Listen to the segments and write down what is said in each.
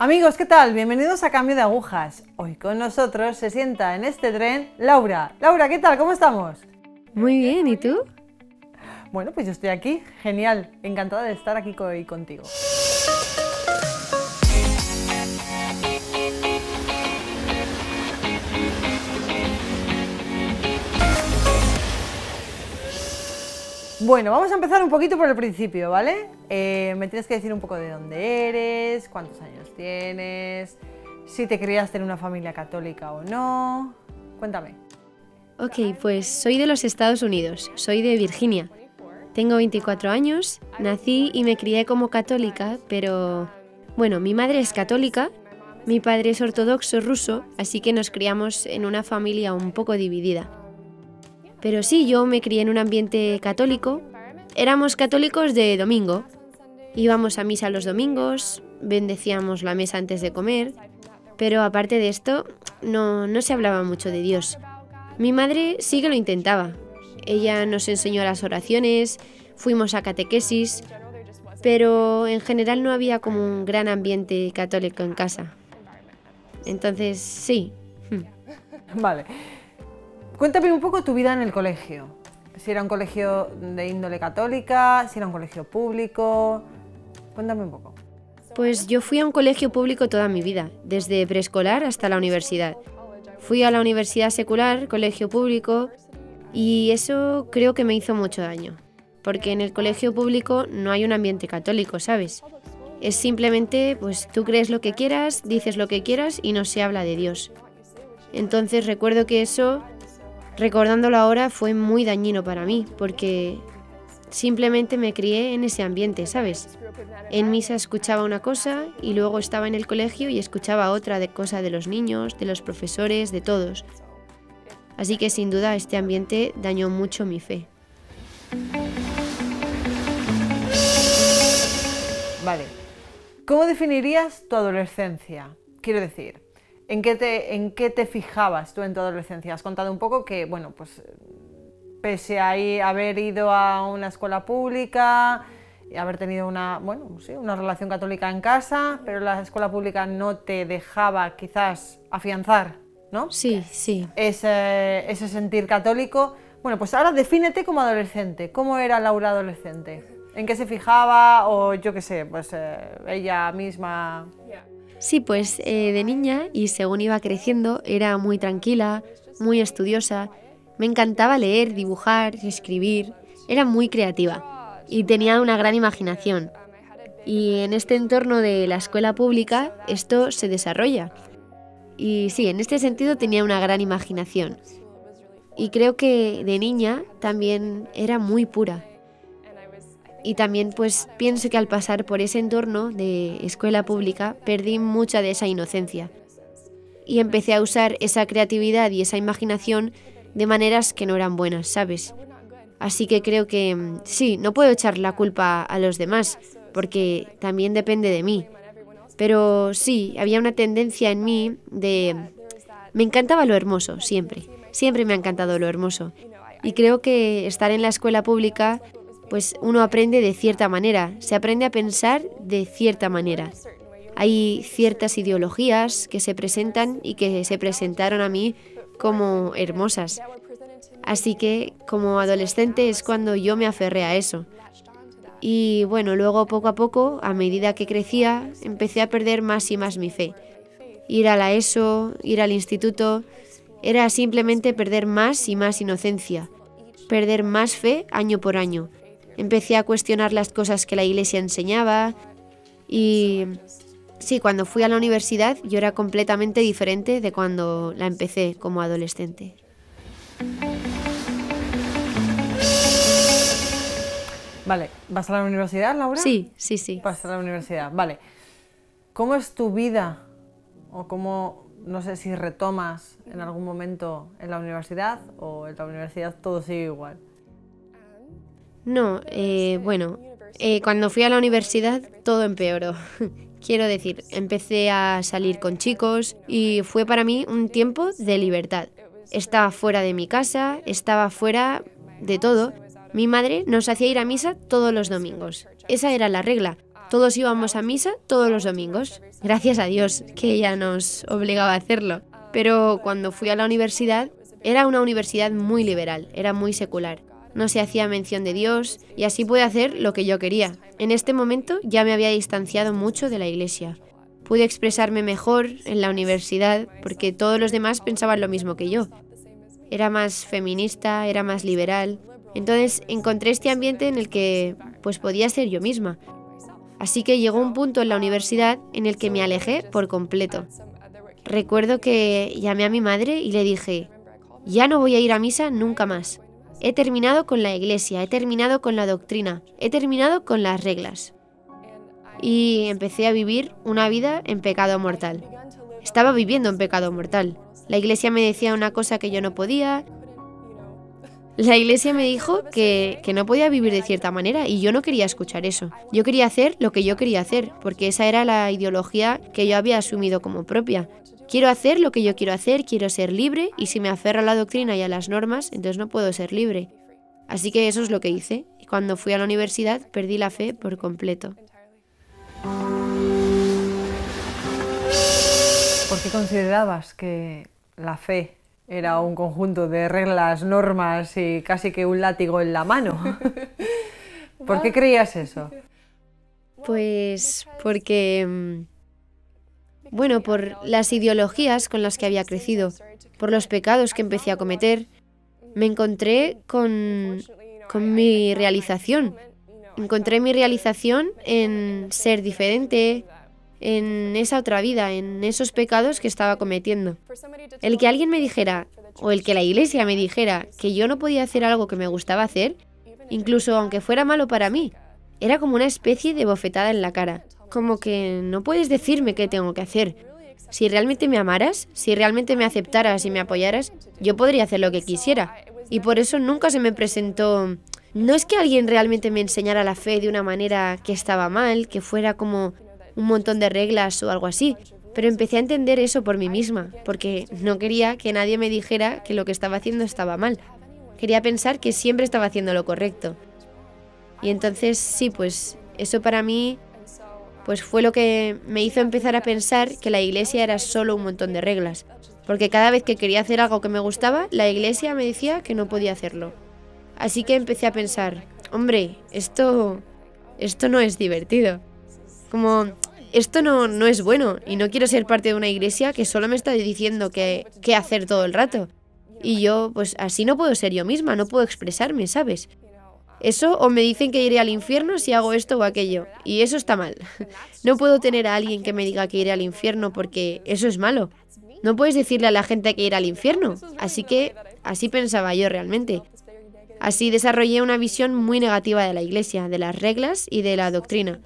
Amigos, ¿qué tal? Bienvenidos a Cambio de Agujas. Hoy con nosotros se sienta en este tren Laura. Laura, ¿qué tal? ¿Cómo estamos? Muy bien, ¿y tú? Bueno, pues yo estoy aquí, genial, encantada de estar aquí hoy contigo. Bueno, vamos a empezar un poquito por el principio, ¿vale? Me tienes que decir un poco de dónde eres, cuántos años tienes, si te criaste en una familia católica o no. Cuéntame. Ok, pues soy de los Estados Unidos, soy de Virginia. Tengo 24 años, nací y me crié como católica, pero... Bueno, mi madre es católica, mi padre es ortodoxo ruso, así que nos criamos en una familia un poco dividida. Pero sí, yo me crié en un ambiente católico. Éramos católicos de domingo. Íbamos a misa los domingos, bendecíamos la mesa antes de comer, pero aparte de esto, no se hablaba mucho de Dios. Mi madre sí que lo intentaba. Ella nos enseñó las oraciones, fuimos a catequesis, pero en general no había como un gran ambiente católico en casa. Entonces, sí. Vale. Cuéntame un poco tu vida en el colegio. Si era un colegio de índole católica, si era un colegio público. Cuéntame un poco. Pues yo fui a un colegio público toda mi vida, desde preescolar hasta la universidad. Fui a la universidad secular, colegio público, y eso creo que me hizo mucho daño. Porque en el colegio público no hay un ambiente católico, ¿sabes? Es simplemente, pues tú crees lo que quieras, dices lo que quieras y no se habla de Dios. Entonces recuerdo que eso... Recordándolo ahora fue muy dañino para mí, porque simplemente me crié en ese ambiente, ¿sabes? En misa escuchaba una cosa y luego estaba en el colegio y escuchaba otra cosa de los niños, de los profesores, de todos. Así que sin duda este ambiente dañó mucho mi fe. Vale. ¿Cómo definirías tu adolescencia? Quiero decir... ¿En qué te fijabas tú en tu adolescencia? Has contado un poco que, bueno, pues pese a haber ido a una escuela pública y haber tenido una relación católica en casa, pero la escuela pública no te dejaba quizás afianzar, ¿no? Sí, sí. Ese sentir católico. Bueno, pues ahora defínete como adolescente. ¿Cómo era Laura adolescente? ¿En qué se fijaba? O yo qué sé, pues ella misma... Sí, pues de niña y según iba creciendo era muy tranquila, muy estudiosa, me encantaba leer, dibujar, escribir, era muy creativa y tenía una gran imaginación. Y en este entorno de la escuela pública esto se desarrolla. Y sí, en este sentido tenía una gran imaginación. Y creo que de niña también era muy pura. Y también pues pienso que al pasar por ese entorno de escuela pública perdí mucha de esa inocencia. Y empecé a usar esa creatividad y esa imaginación de maneras que no eran buenas, ¿sabes? Así que creo que sí, no puedo echar la culpa a los demás, porque también depende de mí. Pero sí, había una tendencia en mí de... Me encantaba lo hermoso, siempre. Siempre me ha encantado lo hermoso. Y creo que estar en la escuela pública... pues uno aprende de cierta manera, se aprende a pensar de cierta manera. Hay ciertas ideologías que se presentan y que se presentaron a mí como hermosas. Así que como adolescente es cuando yo me aferré a eso. Y bueno, luego poco a poco, a medida que crecía, empecé a perder más y más mi fe. Ir a la ESO, ir al instituto, era simplemente perder más y más inocencia, perder más fe año por año. Empecé a cuestionar las cosas que la iglesia enseñaba y sí, cuando fui a la universidad yo era completamente diferente de cuando la empecé como adolescente. Vale, ¿vas a la universidad, Laura? Sí. Vas a la universidad, vale. ¿Cómo es tu vida? O cómo, no sé si retomas en algún momento en la universidad o en la universidad todo sigue igual. No, cuando fui a la universidad todo empeoró. Quiero decir, empecé a salir con chicos y fue para mí un tiempo de libertad. Estaba fuera de mi casa, estaba fuera de todo. Mi madre nos hacía ir a misa todos los domingos. Esa era la regla. Todos íbamos a misa todos los domingos. Gracias a Dios que ella nos obligaba a hacerlo. Pero cuando fui a la universidad, era una universidad muy liberal, era muy secular. No se hacía mención de Dios y así pude hacer lo que yo quería. En este momento ya me había distanciado mucho de la iglesia. Pude expresarme mejor en la universidad porque todos los demás pensaban lo mismo que yo. Era más feminista, era más liberal. Entonces encontré este ambiente en el que pues podía ser yo misma. Así que llegó un punto en la universidad en el que me alejé por completo. Recuerdo que llamé a mi madre y le dije, ya no voy a ir a misa nunca más. He terminado con la iglesia, he terminado con la doctrina, he terminado con las reglas. Y empecé a vivir una vida en pecado mortal. Estaba viviendo en pecado mortal. La iglesia me decía una cosa que yo no podía. La iglesia me dijo que no podía vivir de cierta manera y yo no quería escuchar eso. Yo quería hacer lo que yo quería hacer, porque esa era la ideología que yo había asumido como propia. Quiero hacer lo que yo quiero hacer, quiero ser libre y si me aferro a la doctrina y a las normas, entonces no puedo ser libre. Así que eso es lo que hice. Y cuando fui a la universidad perdí la fe por completo. ¿Por qué considerabas que la fe era un conjunto de reglas, normas y casi que un látigo en la mano? ¿Por qué creías eso? Pues porque... Bueno, por las ideologías con las que había crecido, por los pecados que empecé a cometer, me encontré con mi realización. Encontré mi realización en ser diferente, en esa otra vida, en esos pecados que estaba cometiendo. El que alguien me dijera, o el que la iglesia me dijera, que yo no podía hacer algo que me gustaba hacer, incluso aunque fuera malo para mí, era como una especie de bofetada en la cara. Como que no puedes decirme qué tengo que hacer. Si realmente me amaras, si realmente me aceptaras y me apoyaras, yo podría hacer lo que quisiera. Y por eso nunca se me presentó... No es que alguien realmente me enseñara la fe de una manera que estaba mal, que fuera como un montón de reglas o algo así, pero empecé a entender eso por mí misma, porque no quería que nadie me dijera que lo que estaba haciendo estaba mal. Quería pensar que siempre estaba haciendo lo correcto. Y entonces sí, pues eso para mí... Pues fue lo que me hizo empezar a pensar que la iglesia era solo un montón de reglas. Porque cada vez que quería hacer algo que me gustaba, la iglesia me decía que no podía hacerlo. Así que empecé a pensar, hombre, esto no es divertido. Como, esto no es bueno y no quiero ser parte de una iglesia que solo me está diciendo qué hacer todo el rato. Y yo, pues así no puedo ser yo misma, no puedo expresarme, ¿sabes? Eso o me dicen que iré al infierno si hago esto o aquello, y eso está mal. No puedo tener a alguien que me diga que iré al infierno porque eso es malo. No puedes decirle a la gente que irá al infierno, así que así pensaba yo realmente. Así desarrollé una visión muy negativa de la iglesia, de las reglas y de la doctrina.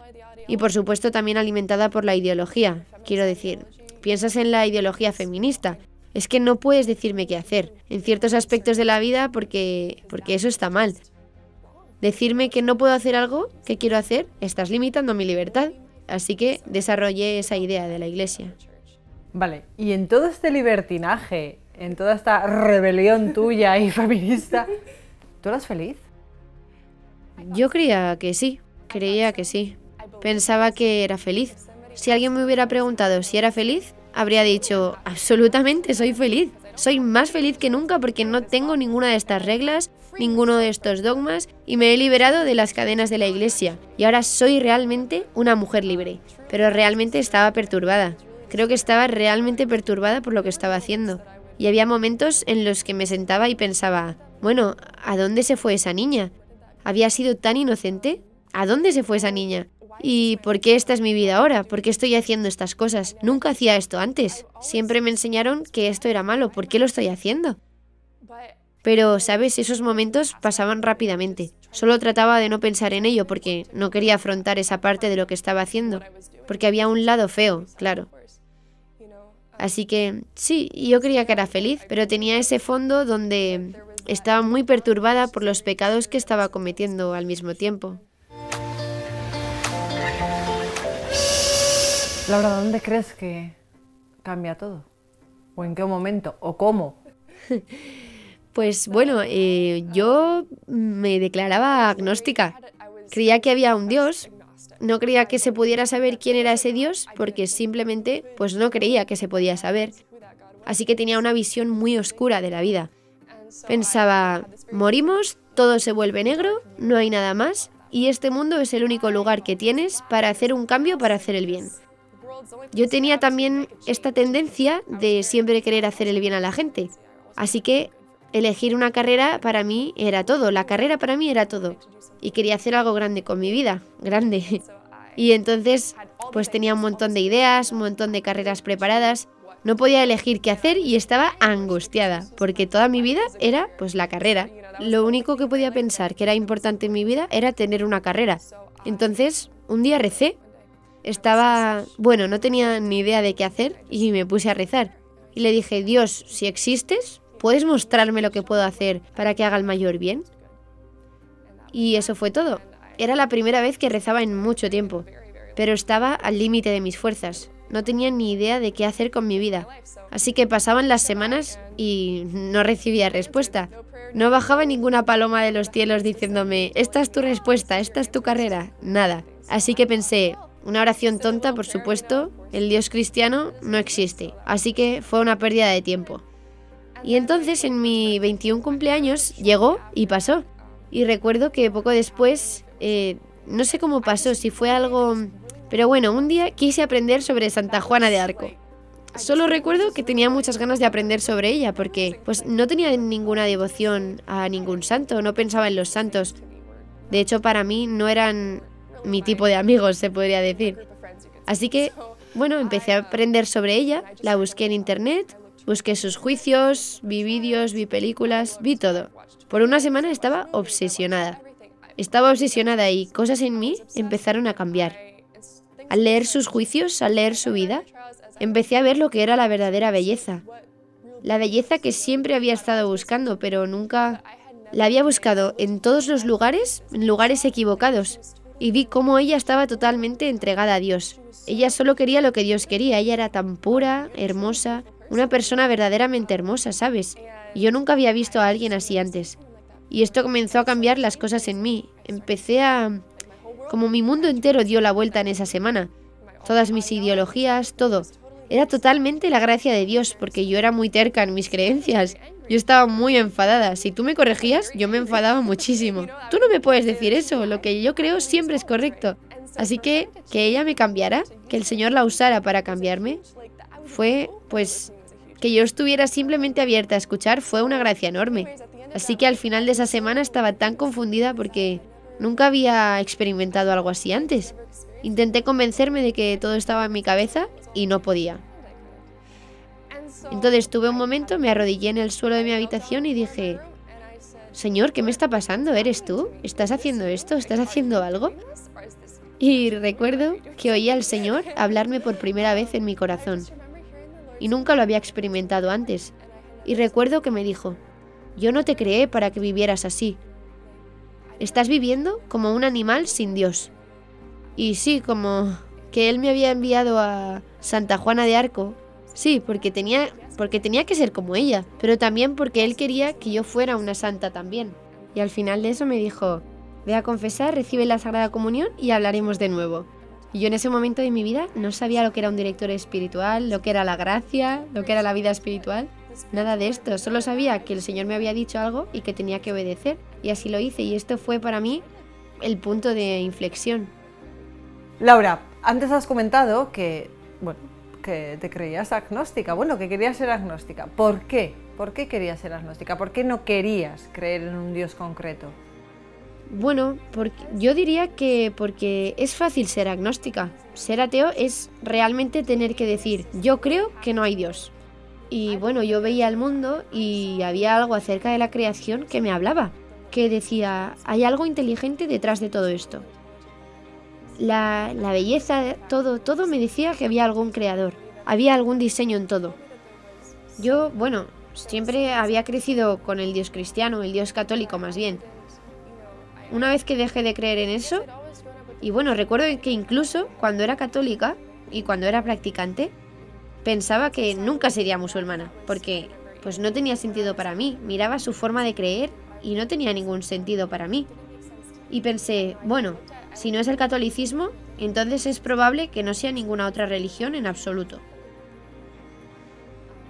Y por supuesto también alimentada por la ideología. Quiero decir, piensas en la ideología feminista. Es que no puedes decirme qué hacer en ciertos aspectos de la vida porque eso está mal. Decirme que no puedo hacer algo que quiero hacer, estás limitando mi libertad. Así que desarrollé esa idea de la iglesia. Vale, y en todo este libertinaje, en toda esta rebelión tuya y feminista, ¿tú eras feliz? Yo creía que sí. Pensaba que era feliz. Si alguien me hubiera preguntado si era feliz, habría dicho, absolutamente soy feliz. Soy más feliz que nunca porque no tengo ninguna de estas reglas, ninguno de estos dogmas y me he liberado de las cadenas de la iglesia. Y ahora soy realmente una mujer libre. Pero realmente estaba perturbada. Creo que estaba realmente perturbada por lo que estaba haciendo. Y había momentos en los que me sentaba y pensaba, bueno, ¿a dónde se fue esa niña? ¿Había sido tan inocente? ¿A dónde se fue esa niña? ¿Y por qué esta es mi vida ahora? ¿Por qué estoy haciendo estas cosas? Nunca hacía esto antes. Siempre me enseñaron que esto era malo. ¿Por qué lo estoy haciendo? Pero, ¿sabes? Esos momentos pasaban rápidamente. Solo trataba de no pensar en ello porque no quería afrontar esa parte de lo que estaba haciendo. Porque había un lado feo, claro. Así que, sí, yo creía que era feliz, pero tenía ese fondo donde estaba muy perturbada por los pecados que estaba cometiendo al mismo tiempo. Laura, ¿dónde crees que cambia todo? ¿O en qué momento? ¿O cómo? Pues bueno, yo me declaraba agnóstica. Creía que había un Dios, No creía que se pudiera saber quién era ese Dios porque simplemente pues no creía que se podía saber. Así que tenía una visión muy oscura de la vida. Pensaba, morimos, todo se vuelve negro, no hay nada más y este mundo es el único lugar que tienes para hacer un cambio, para hacer el bien. Yo tenía también esta tendencia de siempre querer hacer el bien a la gente. Así que elegir una carrera para mí era todo, la carrera para mí era todo. Y quería hacer algo grande con mi vida, grande. Y entonces pues tenía un montón de ideas, un montón de carreras preparadas. No podía elegir qué hacer y estaba angustiada, porque toda mi vida era pues la carrera. Lo único que podía pensar que era importante en mi vida era tener una carrera. Entonces, un día recé. No tenía ni idea de qué hacer y me puse a rezar. Y le dije, Dios, si existes, ¿puedes mostrarme lo que puedo hacer para que haga el mayor bien? Y eso fue todo. Era la primera vez que rezaba en mucho tiempo, pero estaba al límite de mis fuerzas. No tenía ni idea de qué hacer con mi vida. Así que pasaban las semanas y no recibía respuesta. No bajaba ninguna paloma de los cielos diciéndome, esta es tu respuesta, esta es tu carrera. Nada. Así que pensé, una oración tonta, por supuesto, el Dios cristiano no existe. Así que fue una pérdida de tiempo. Y entonces en mi 21 cumpleaños llegó y pasó. Y recuerdo que poco después, no sé cómo pasó, si fue algo... Pero bueno, un día quise aprender sobre Santa Juana de Arco. Solo recuerdo que tenía muchas ganas de aprender sobre ella porque pues no tenía ninguna devoción a ningún santo, no pensaba en los santos. De hecho, para mí no eran mi tipo de amigos, se podría decir. Así que, bueno, empecé a aprender sobre ella, la busqué en internet, busqué sus juicios, vi vídeos, vi películas, vi todo. Por una semana estaba obsesionada. Estaba obsesionada y cosas en mí empezaron a cambiar. Al leer sus juicios, al leer su vida, empecé a ver lo que era la verdadera belleza. La belleza que siempre había estado buscando, pero nunca la había buscado en todos los lugares, en lugares equivocados. Y vi cómo ella estaba totalmente entregada a Dios. Ella solo quería lo que Dios quería. Ella era tan pura, hermosa, una persona verdaderamente hermosa, ¿sabes? Y yo nunca había visto a alguien así antes. Y esto comenzó a cambiar las cosas en mí. Como mi mundo entero dio la vuelta en esa semana. Todas mis ideologías, todo. Era totalmente la gracia de Dios, porque yo era muy terca en mis creencias. Yo estaba muy enfadada. Si tú me corregías, yo me enfadaba muchísimo. Tú no me puedes decir eso, lo que yo creo siempre es correcto. Así que ella me cambiara, que el Señor la usara para cambiarme, fue, pues, que yo estuviera simplemente abierta a escuchar, fue una gracia enorme. Así que al final de esa semana estaba tan confundida porque nunca había experimentado algo así antes. Intenté convencerme de que todo estaba en mi cabeza y no podía. Entonces tuve un momento, me arrodillé en el suelo de mi habitación y dije, Señor, ¿qué me está pasando? ¿Eres tú? ¿Estás haciendo esto? ¿Estás haciendo algo? Y recuerdo que oí al Señor hablarme por primera vez en mi corazón. Y nunca lo había experimentado antes. Y recuerdo que me dijo, yo no te creé para que vivieras así. Estás viviendo como un animal sin Dios. Y sí, como que Él me había enviado a Santa Juana de Arco. Sí, porque tenía que ser como ella, pero también porque Él quería que yo fuera una santa también. Y al final de eso me dijo, ve a confesar, recibe la Sagrada Comunión y hablaremos de nuevo. Y yo en ese momento de mi vida no sabía lo que era un director espiritual, lo que era la gracia, lo que era la vida espiritual. Nada de esto, solo sabía que el Señor me había dicho algo y que tenía que obedecer. Y así lo hice y esto fue para mí el punto de inflexión. Laura, antes has comentado que te creías agnóstica, que querías ser agnóstica. ¿Por qué? ¿Por qué querías ser agnóstica? ¿Por qué no querías creer en un Dios concreto? Bueno, yo diría que porque es fácil ser agnóstica. Ser ateo es realmente tener que decir, yo creo que no hay Dios. Y bueno, yo veía el mundo y había algo acerca de la creación que me hablaba, que decía, hay algo inteligente detrás de todo esto. La belleza, todo me decía que había algún creador, había algún diseño en todo. Yo, siempre había crecido con el Dios cristiano, el Dios católico más bien. Una vez que dejé de creer en eso, y recuerdo que incluso cuando era católica y cuando era practicante, pensaba que nunca sería musulmana, porque pues no tenía sentido para mí. Miraba su forma de creer y no tenía ningún sentido para mí. Y pensé, si no es el catolicismo, entonces es probable que no sea ninguna otra religión en absoluto.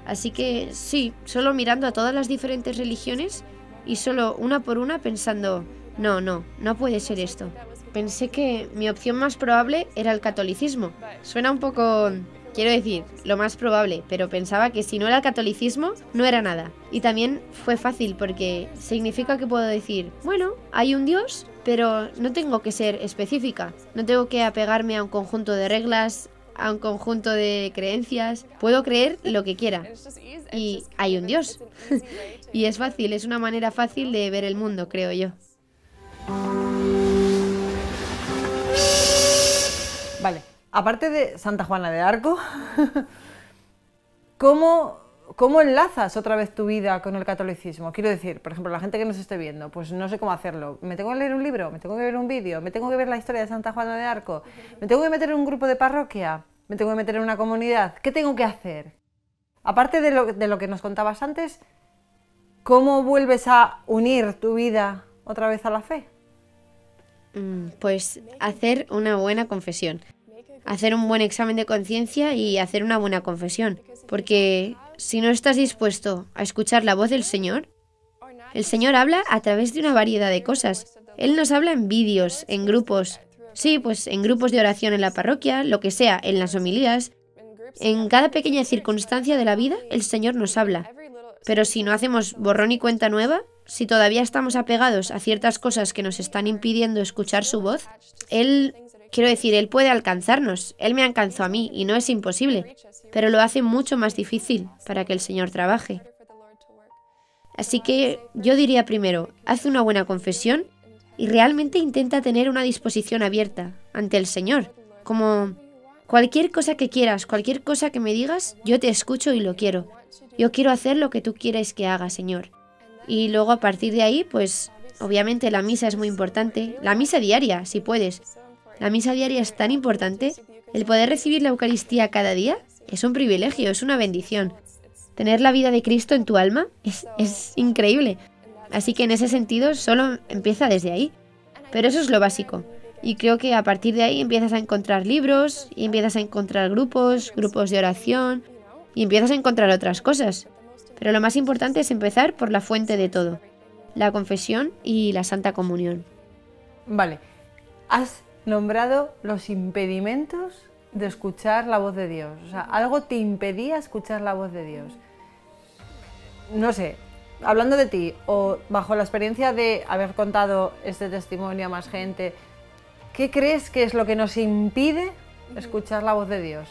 Así que sí, solo mirando a todas las diferentes religiones y solo una por una pensando, no puede ser esto. Pensé que mi opción más probable era el catolicismo. Suena un poco, quiero decir, lo más probable, pero pensaba que si no era el catolicismo, no era nada. Y también fue fácil porque significa que puedo decir, bueno, hay un Dios, pero no tengo que ser específica. No tengo que apegarme a un conjunto de reglas, a un conjunto de creencias. Puedo creer lo que quiera. Y hay un Dios. Y es fácil, es una manera fácil de ver el mundo, creo yo. Vale, aparte de Santa Juana de Arco, ¿cómo enlazas otra vez tu vida con el catolicismo? Quiero decir, por ejemplo, la gente que nos esté viendo, pues no sé cómo hacerlo. ¿Me tengo que leer un libro? ¿Me tengo que ver un vídeo? ¿Me tengo que ver la historia de Santa Juana de Arco? ¿Me tengo que meter en un grupo de parroquia? ¿Me tengo que meter en una comunidad? ¿Qué tengo que hacer? Aparte de lo que nos contabas antes, ¿cómo vuelves a unir tu vida otra vez a la fe? Pues hacer una buena confesión. Hacer un buen examen de conciencia y hacer una buena confesión. Porque si no estás dispuesto a escuchar la voz del Señor, el Señor habla a través de una variedad de cosas. Él nos habla en vídeos, en grupos. Sí, pues en grupos de oración en la parroquia, lo que sea, en las homilías. En cada pequeña circunstancia de la vida, el Señor nos habla. Pero si no hacemos borrón y cuenta nueva, si todavía estamos apegados a ciertas cosas que nos están impidiendo escuchar su voz, Él puede alcanzarnos. Él me alcanzó a mí y no es imposible, pero lo hace mucho más difícil para que el Señor trabaje. Así que yo diría primero, haz una buena confesión y realmente intenta tener una disposición abierta ante el Señor. Como cualquier cosa que quieras, cualquier cosa que me digas, yo te escucho y lo quiero. Yo quiero hacer lo que tú quieres que haga, Señor. Y luego a partir de ahí, pues obviamente la misa es muy importante. La misa diaria, si puedes. La misa diaria es tan importante. El poder recibir la Eucaristía cada día es un privilegio, es una bendición. Tener la vida de Cristo en tu alma es increíble. Así que en ese sentido solo empieza desde ahí. Pero eso es lo básico. Y creo que a partir de ahí empiezas a encontrar libros, y empiezas a encontrar grupos de oración, y empiezas a encontrar otras cosas. Pero lo más importante es empezar por la fuente de todo, la confesión y la Santa Comunión. Vale, has nombrado los impedimentos de escuchar la voz de Dios. O sea, algo te impedía escuchar la voz de Dios. No sé, hablando de ti, o bajo la experiencia de haber contado este testimonio a más gente, ¿qué crees que es lo que nos impide escuchar la voz de Dios?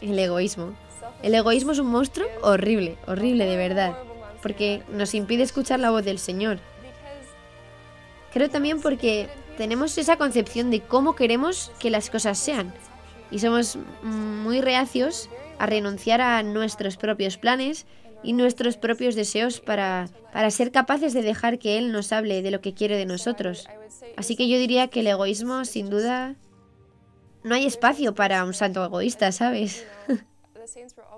El egoísmo. El egoísmo es un monstruo horrible, horrible de verdad, porque nos impide escuchar la voz del Señor. Creo también porque tenemos esa concepción de cómo queremos que las cosas sean, y somos muy reacios a renunciar a nuestros propios planes y nuestros propios deseos para ser capaces de dejar que Él nos hable de lo que quiere de nosotros. Así que yo diría que el egoísmo, sin duda, no hay espacio para un santo egoísta, ¿sabes?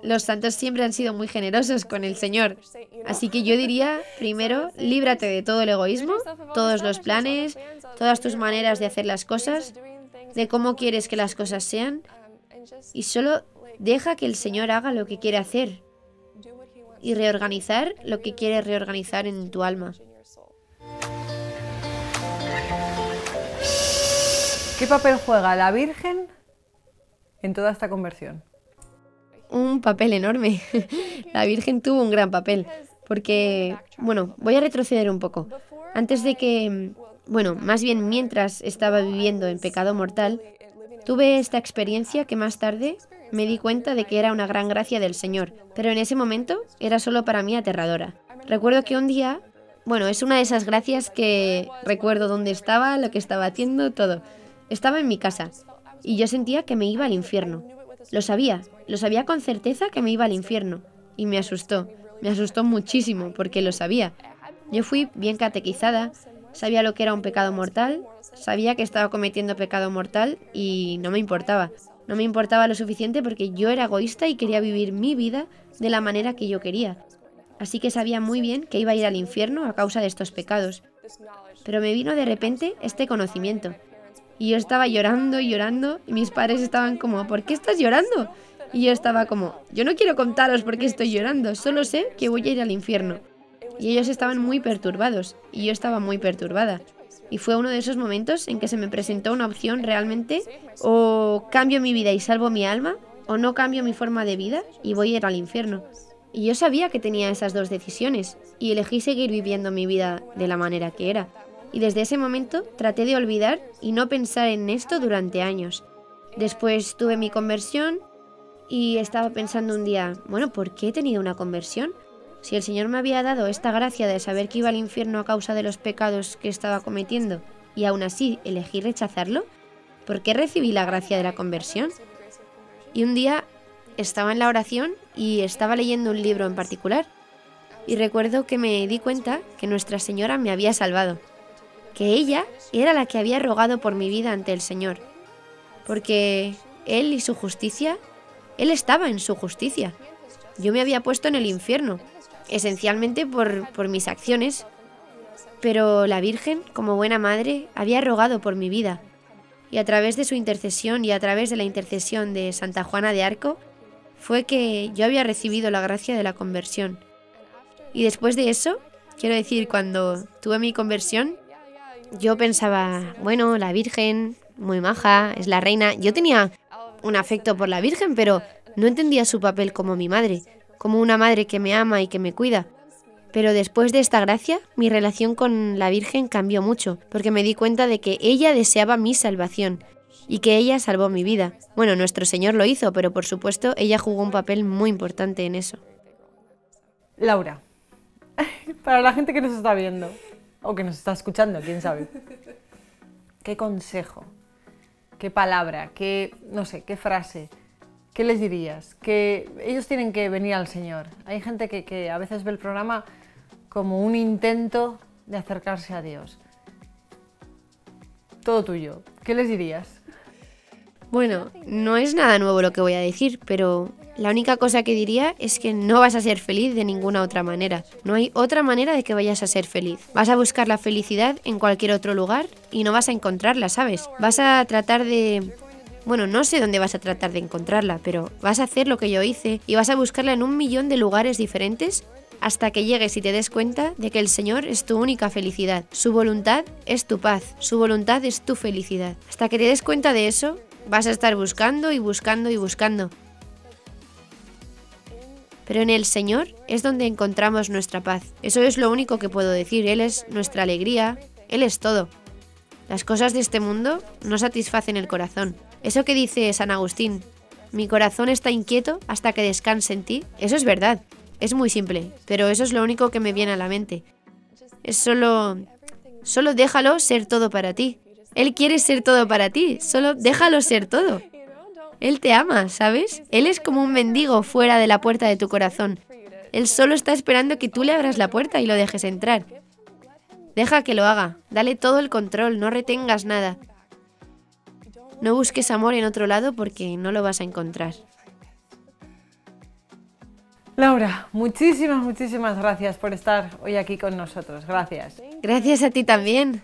Los santos siempre han sido muy generosos con el Señor. Así que yo diría, primero, líbrate de todo el egoísmo, todos los planes, todas tus maneras de hacer las cosas, de cómo quieres que las cosas sean, y solo deja que el Señor haga lo que quiere hacer y reorganizar lo que quiere reorganizar en tu alma. ¿Qué papel juega la Virgen en toda esta conversión? Un papel enorme. La Virgen tuvo un gran papel, porque, voy a retroceder un poco. Antes de que, más bien mientras estaba viviendo en pecado mortal, tuve esta experiencia que más tarde me di cuenta de que era una gran gracia del Señor, pero en ese momento era solo para mí aterradora. Recuerdo que un día, es una de esas gracias que recuerdo dónde estaba, lo que estaba haciendo, todo. Estaba en mi casa y yo sentía que me iba al infierno. Lo sabía con certeza que me iba al infierno y me asustó muchísimo porque lo sabía. Yo fui bien catequizada, sabía lo que era un pecado mortal, sabía que estaba cometiendo pecado mortal y no me importaba. No me importaba lo suficiente porque yo era egoísta y quería vivir mi vida de la manera que yo quería. Así que sabía muy bien que iba a ir al infierno a causa de estos pecados. Pero me vino de repente este conocimiento Y yo estaba llorando y llorando y mis padres estaban como, ¿por qué estás llorando? Y yo estaba como, yo no quiero contaros por qué estoy llorando, solo sé que voy a ir al infierno. Y ellos estaban muy perturbados y yo estaba muy perturbada. Y fue uno de esos momentos en que se me presentó una opción realmente, o cambio mi vida y salvo mi alma, o no cambio mi forma de vida y voy a ir al infierno. Y yo sabía que tenía esas dos decisiones y elegí seguir viviendo mi vida de la manera que era. Y desde ese momento traté de olvidar y no pensar en esto durante años. Después tuve mi conversión y estaba pensando un día, bueno, ¿por qué he tenido una conversión? Si el Señor me había dado esta gracia de saber que iba al infierno a causa de los pecados que estaba cometiendo y aún así elegí rechazarlo, ¿por qué recibí la gracia de la conversión? Y un día estaba en la oración y estaba leyendo un libro en particular y recuerdo que me di cuenta que Nuestra Señora me había salvado, que ella era la que había rogado por mi vida ante el Señor, porque Él y su justicia, Él estaba en su justicia. Yo me había puesto en el infierno, esencialmente por mis acciones, pero la Virgen, como buena madre, había rogado por mi vida. Y a través de su intercesión y a través de la intercesión de Santa Juana de Arco, fue que yo había recibido la gracia de la conversión. Y después de eso, quiero decir, cuando tuve mi conversión, yo pensaba, bueno, la Virgen, muy maja, es la reina. Yo tenía un afecto por la Virgen, pero no entendía su papel como mi madre, como una madre que me ama y que me cuida. Pero después de esta gracia, mi relación con la Virgen cambió mucho, porque me di cuenta de que ella deseaba mi salvación y que ella salvó mi vida. Bueno, nuestro Señor lo hizo, pero por supuesto ella jugó un papel muy importante en eso. Laura, para la gente que nos está viendo, o que nos está escuchando, quién sabe, ¿qué consejo, qué palabra, qué, no sé, qué frase, qué les dirías? Que ellos tienen que venir al Señor. Hay gente que a veces ve el programa como un intento de acercarse a Dios. Todo tuyo. ¿Qué les dirías? Bueno, no es nada nuevo lo que voy a decir, pero la única cosa que diría es que no vas a ser feliz de ninguna otra manera. No hay otra manera de que vayas a ser feliz. Vas a buscar la felicidad en cualquier otro lugar y no vas a encontrarla, ¿sabes? Vas a tratar de... Bueno, no sé dónde vas a tratar de encontrarla, pero vas a hacer lo que yo hice y vas a buscarla en 1.000.000 de lugares diferentes hasta que llegues y te des cuenta de que el Señor es tu única felicidad. Su voluntad es tu paz, su voluntad es tu felicidad. Hasta que te des cuenta de eso, vas a estar buscando y buscando y buscando. Pero en el Señor es donde encontramos nuestra paz. Eso es lo único que puedo decir. Él es nuestra alegría, Él es todo. Las cosas de este mundo no satisfacen el corazón. Eso que dice San Agustín, mi corazón está inquieto hasta que descanse en ti, eso es verdad. Es muy simple, pero eso es lo único que me viene a la mente. Es solo déjalo ser todo para ti. Él quiere ser todo para ti, solo déjalo ser todo. Él te ama, ¿sabes? Él es como un mendigo fuera de la puerta de tu corazón. Él solo está esperando que tú le abras la puerta y lo dejes entrar. Deja que lo haga, dale todo el control, no retengas nada. No busques amor en otro lado porque no lo vas a encontrar. Laura, muchísimas gracias por estar hoy aquí con nosotros. Gracias. Gracias a ti también.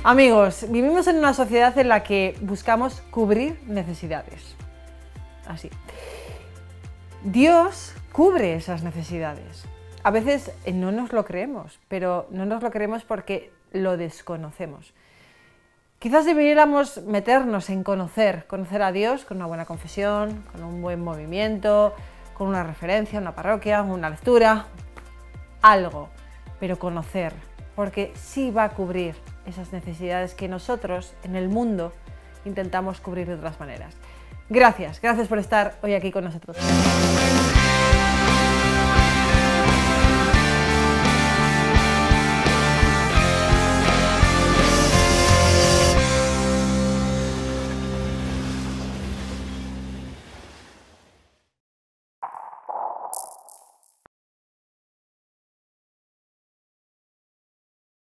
Amigos, vivimos en una sociedad en la que buscamos cubrir necesidades. Así. Dios cubre esas necesidades. A veces no nos lo creemos, pero no nos lo creemos porque lo desconocemos. Quizás debiéramos meternos en conocer a Dios con una buena confesión, con un buen movimiento, con una referencia, una parroquia, una lectura, algo, pero conocer, porque sí va a cubrir esas necesidades que nosotros en el mundo intentamos cubrir de otras maneras. Gracias por estar hoy aquí con nosotros.